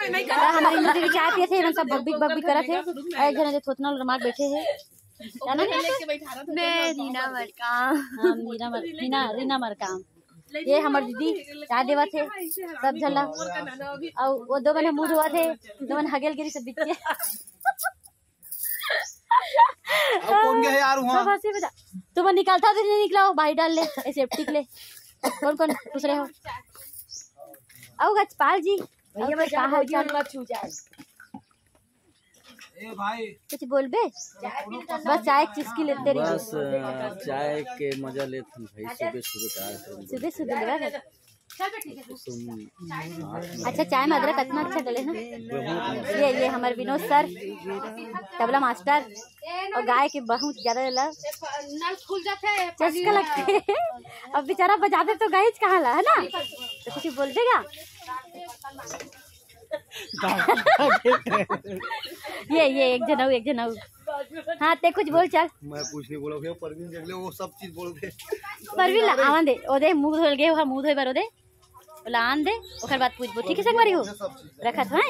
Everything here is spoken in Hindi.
हमारी मुझे भी चाय पिए थे, सब बब्बी करा थे। एक जने थोतना रमाक बैठे हैं, क्या नाम है? मैं रीना मरकाम। ये हमारे दीदी चाय देवा थे सब झला, और वो दो बने मुंह धोआ थे, दो बने हगेल गिरी सब बिचे। कौन गया यार वहाँ? सब हंसी बजा। तुम निकलता तो नहीं निकला, भाई डाल ले सेफ्टी के लिए। कौन कौन पूछ रहे हो? आओ गजपाल जी, ए भाई कुछ बोल बे? बस चाय चुस्की लेते रहिए। बस चाय के मजा लेते भाई, सुबह सुबह लगा। अच्छा चाय में अदरक कितना अच्छा डले ना। ये हमारे विनोद सर तबला मास्टर, और गाय के बहुत ज्यादा चस्का लगते है। अब बेचारा बजाते तो गाय कहाँ ला है ना, तो कुछ बोल देगा। ये एक जनाऊ हाँ ते कुछ बोल चल। मैं कुछ नहीं बोला भैया, परवीन देख ले वो सब चीज बोल दे। परवीन आवन दे ओदे मुंह धोल गए, मुंह धोए बार ओदे आन दे, ओकर बाद पूछबो ठीक है। से एक बारी हो रखत है।